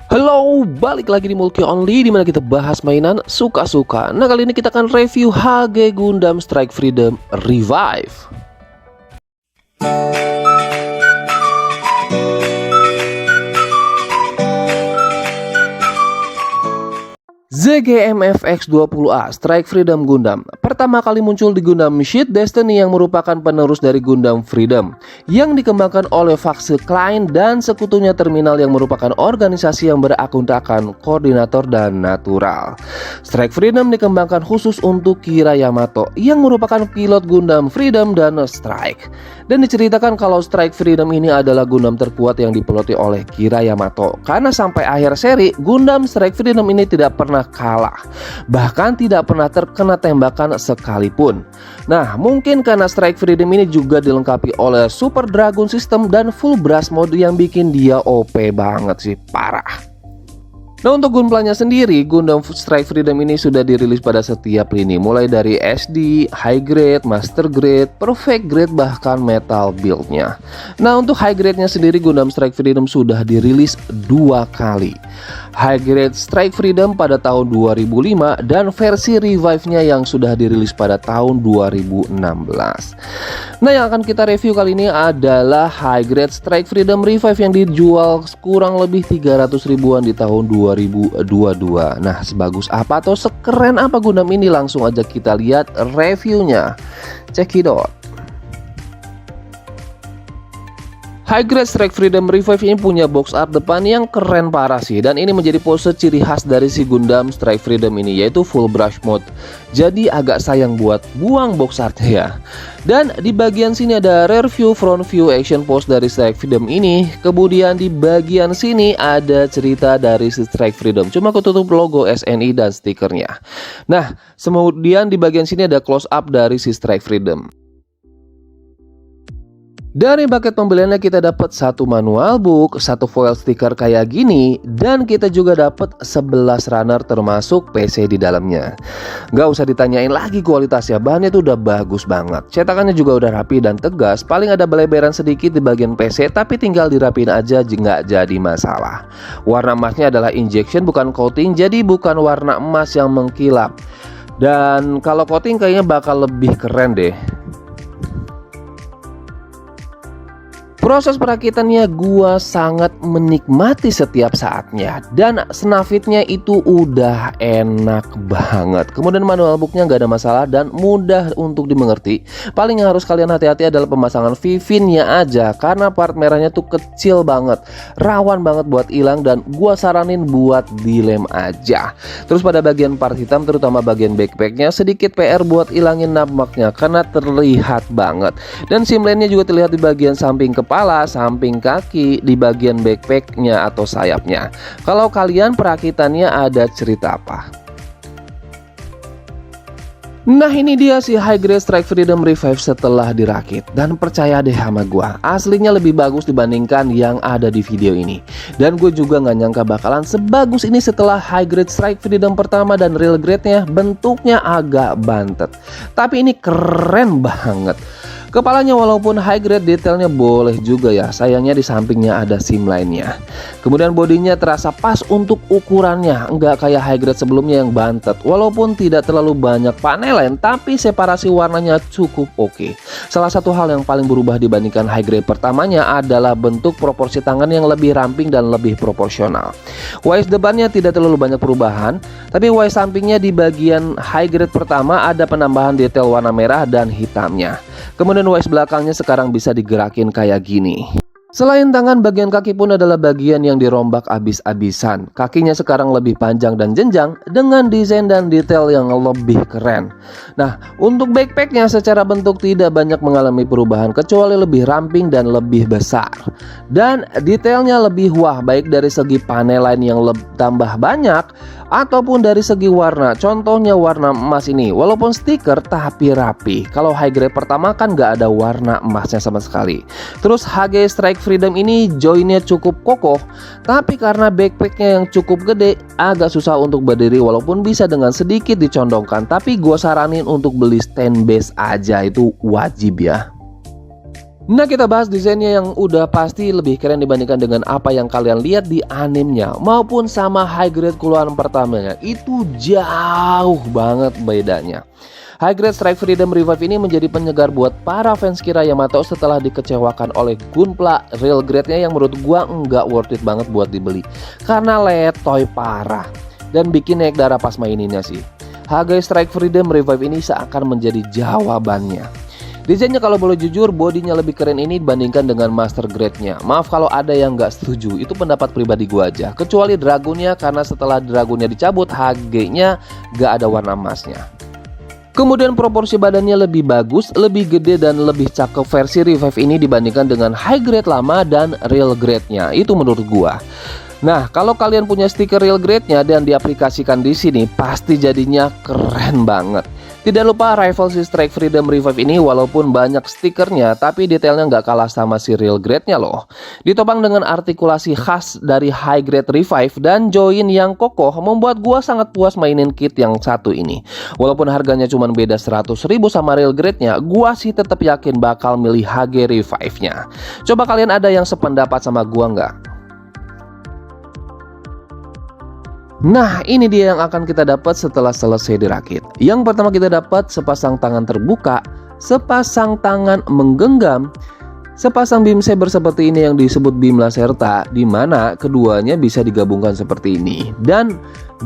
Halo, balik lagi di Mulki Only di mana kita bahas mainan suka-suka. Nah, kali ini kita akan review HG Gundam Strike Freedom Revive. ZGMFX-20A Strike Freedom Gundam pertama kali muncul di Gundam Shield Destiny yang merupakan penerus dari Gundam Freedom yang dikembangkan oleh Vaxil Klein dan sekutunya Terminal yang merupakan organisasi yang berakuntakan koordinator dan natural. Strike Freedom dikembangkan khusus untuk Kira Yamato yang merupakan pilot Gundam Freedom dan Strike, dan diceritakan kalau Strike Freedom ini adalah Gundam terkuat yang dipiloti oleh Kira Yamato karena sampai akhir seri Gundam Strike Freedom ini tidak pernah kalah, bahkan tidak pernah terkena tembakan sekalipun. Nah, mungkin karena Strike Freedom ini juga dilengkapi oleh Super Dragon System dan Full Blast Mode yang bikin dia OP banget sih, parah. Nah, untuk gunplanya sendiri, Gundam Strike Freedom ini sudah dirilis pada setiap lini, mulai dari SD, High Grade, Master Grade, Perfect Grade, bahkan Metal Build-nya. Nah, untuk High Grade-nya sendiri, Gundam Strike Freedom sudah dirilis 2 kali. High Grade Strike Freedom pada tahun 2005 dan versi Revive-nya yang sudah dirilis pada tahun 2016. Nah, yang akan kita review kali ini adalah High Grade Strike Freedom Revive yang dijual kurang lebih 300 ribuan di tahun 2022. Nah, sebagus apa atau sekeren apa Gundam ini? Langsung aja kita lihat reviewnya. Check it out. High Grade Strike Freedom Revive ini punya box art depan yang keren parah sih, dan ini menjadi pose ciri khas dari si Gundam Strike Freedom ini, yaitu Full Brush Mode. Jadi agak sayang buat buang box artnya ya. Dan di bagian sini ada rear view, front view, action pose dari Strike Freedom ini. Kemudian di bagian sini ada cerita dari si Strike Freedom, cuma ketutup logo SNI dan stikernya. Nah, kemudian di bagian sini ada close up dari si Strike Freedom. Dari paket pembeliannya kita dapat 1 manual book, 1 foil stiker kayak gini, dan kita juga dapat 11 runner termasuk PC di dalamnya. Gak usah ditanyain lagi kualitasnya, bahannya tuh udah bagus banget. Cetakannya juga udah rapi dan tegas, paling ada beleberan sedikit di bagian PC tapi tinggal dirapiin aja, nggak jadi masalah. Warna emasnya adalah injection bukan coating, jadi bukan warna emas yang mengkilap. Dan kalau coating kayaknya bakal lebih keren deh. Proses perakitannya gua sangat menikmati setiap saatnya, dan snafitnya itu udah enak banget. Kemudian manual booknya nggak ada masalah dan mudah untuk dimengerti. Paling yang harus kalian hati-hati adalah pemasangan Vivin-nya aja, karena part merahnya tuh kecil banget, rawan banget buat hilang, dan gua saranin buat dilem aja. Terus pada bagian part hitam, terutama bagian backpacknya, sedikit PR buat hilangin nampaknya karena terlihat banget. Dan simlennya juga terlihat di bagian samping kepala, samping kaki, di bagian backpacknya atau sayapnya. Kalau kalian perakitannya ada cerita apa? Nah, ini dia si High Grade Strike Freedom Revive setelah dirakit, dan percaya deh sama gua, aslinya lebih bagus dibandingkan yang ada di video ini. Dan gue juga nggak nyangka bakalan sebagus ini setelah High Grade Strike Freedom pertama dan Real Grade-nya bentuknya agak bantet, tapi ini keren banget. Kepalanya walaupun high grade, detailnya boleh juga ya, sayangnya di sampingnya ada sim lainnya. Kemudian bodinya terasa pas untuk ukurannya, nggak kayak high grade sebelumnya yang bantet. Walaupun tidak terlalu banyak panelen, tapi separasi warnanya cukup oke. Salah satu hal yang paling berubah dibandingkan high grade pertamanya adalah bentuk proporsi tangan yang lebih ramping dan lebih proporsional. Waist depannya tidak terlalu banyak perubahan, tapi waist sampingnya di bagian high grade pertama ada penambahan detail warna merah dan hitamnya. Kemudian waist belakangnya sekarang bisa digerakin kayak gini. Selain tangan, bagian kaki pun adalah bagian yang dirombak abis-abisan. Kakinya sekarang lebih panjang dan jenjang dengan desain dan detail yang lebih keren. Nah, untuk backpacknya secara bentuk tidak banyak mengalami perubahan kecuali lebih ramping dan lebih besar. Dan detailnya lebih wah, baik dari segi panelan yang tambah banyak ataupun dari segi warna. Contohnya warna emas ini, walaupun stiker tapi rapi. Kalau high grade pertama kan nggak ada warna emasnya sama sekali. Terus HG Strike Freedom ini joinnya cukup kokoh, tapi karena backpacknya yang cukup gede agak susah untuk berdiri, walaupun bisa dengan sedikit dicondongkan. Tapi gue saranin untuk beli stand base aja, itu wajib ya. Nah, kita bahas desainnya yang udah pasti lebih keren dibandingkan dengan apa yang kalian lihat di animenya maupun sama high grade keluaran pertamanya. Itu jauh banget bedanya. High grade Strike Freedom Revive ini menjadi penyegar buat para fans Kira Yamato setelah dikecewakan oleh Gunpla real grade-nya yang menurut gua nggak worth it banget buat dibeli karena letoy parah dan bikin naik darah pas maininnya sih. High grade Strike Freedom Revive ini seakan menjadi jawabannya. Desainnya kalau boleh jujur, bodinya lebih keren ini dibandingkan dengan master grade-nya. Maaf kalau ada yang nggak setuju, itu pendapat pribadi gua aja. Kecuali dragonnya, karena setelah dragonnya dicabut, HG-nya nggak ada warna emasnya. Kemudian proporsi badannya lebih bagus, lebih gede dan lebih cakep versi Revive ini dibandingkan dengan high grade lama dan real grade-nya. Itu menurut gua. Nah, kalau kalian punya stiker real grade-nya dan diaplikasikan di sini, pasti jadinya keren banget. Tidak lupa rifle si Strike Freedom Revive ini walaupun banyak stikernya, tapi detailnya nggak kalah sama si real grade-nya loh. Ditopang dengan artikulasi khas dari high grade Revive dan join yang kokoh membuat gua sangat puas mainin kit yang satu ini. Walaupun harganya cuma beda 100.000 sama real grade-nya, gua sih tetap yakin bakal milih HG Revive-nya. Coba kalian ada yang sependapat sama gua nggak? Nah, ini dia yang akan kita dapat setelah selesai dirakit. Yang pertama kita dapat sepasang tangan terbuka, sepasang tangan menggenggam, sepasang beam saber seperti ini yang disebut beam laserta, di mana keduanya bisa digabungkan seperti ini dan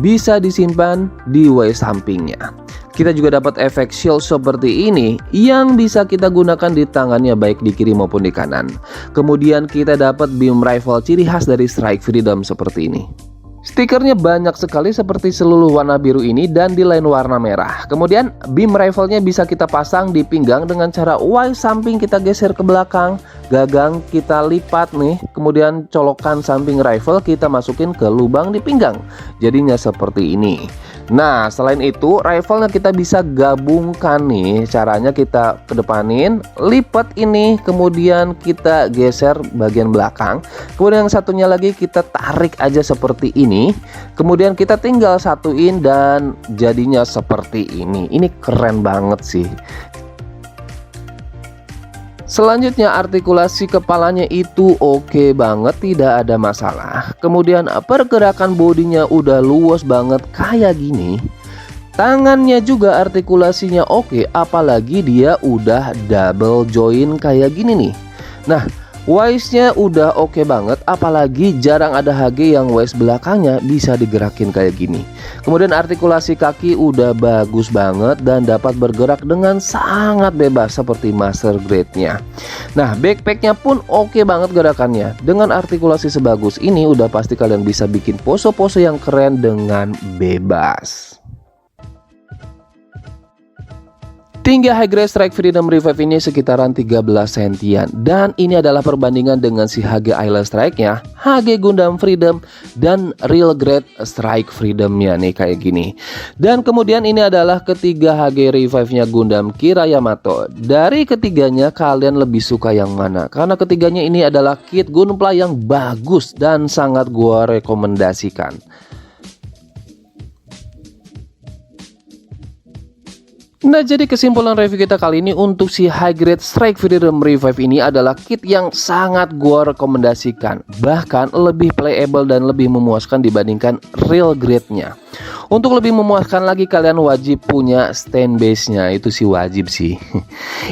bisa disimpan di waist sampingnya. Kita juga dapat efek shield seperti ini yang bisa kita gunakan di tangannya baik di kiri maupun di kanan. Kemudian kita dapat beam rifle ciri khas dari Strike Freedom seperti ini. Stikernya banyak sekali seperti seluruh warna biru ini dan di lain warna merah. Kemudian beam rifle-nya bisa kita pasang di pinggang dengan cara waist samping kita geser ke belakang, gagang kita lipat nih, kemudian colokan samping rifle kita masukin ke lubang di pinggang. Jadinya seperti ini. Nah, selain itu rifle-nya kita bisa gabungkan nih. Caranya kita kedepanin, lipat ini, kemudian kita geser bagian belakang. Kemudian yang satunya lagi kita tarik aja seperti ini. Kemudian kita tinggal satuin dan jadinya seperti ini. Ini keren banget sih. Selanjutnya artikulasi kepalanya itu oke banget, tidak ada masalah. Kemudian pergerakan bodinya udah luas banget kayak gini. Tangannya juga artikulasinya oke, apalagi dia udah double join kayak gini nih. Nah, waistnya udah oke banget, apalagi jarang ada HG yang waist belakangnya bisa digerakin kayak gini. Kemudian artikulasi kaki udah bagus banget dan dapat bergerak dengan sangat bebas seperti master grade-nya. Nah, backpacknya pun oke banget gerakannya. Dengan artikulasi sebagus ini udah pasti kalian bisa bikin pose-pose yang keren dengan bebas. Tinggi high grade Strike Freedom Revive ini sekitaran 13 sentian. Dan ini adalah perbandingan dengan si HG Island Strike-nya, HG Gundam Freedom, dan real grade Strike Freedom-nya nih kayak gini. Dan kemudian ini adalah ketiga HG Revive-nya Gundam Kira Yamato. Dari ketiganya kalian lebih suka yang mana? Karena ketiganya ini adalah kit Gunpla yang bagus dan sangat gua rekomendasikan. Nah, jadi kesimpulan review kita kali ini untuk si high grade Strike Freedom Revive ini adalah kit yang sangat gua rekomendasikan, bahkan lebih playable dan lebih memuaskan dibandingkan real grade-nya. Untuk lebih memuaskan lagi kalian wajib punya stand base-nya, itu sih wajib sih.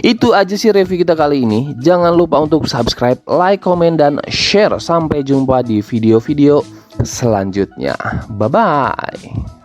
Itu aja sih review kita kali ini. Jangan lupa untuk subscribe, like, komen, dan share. Sampai jumpa di video-video selanjutnya. Bye-bye.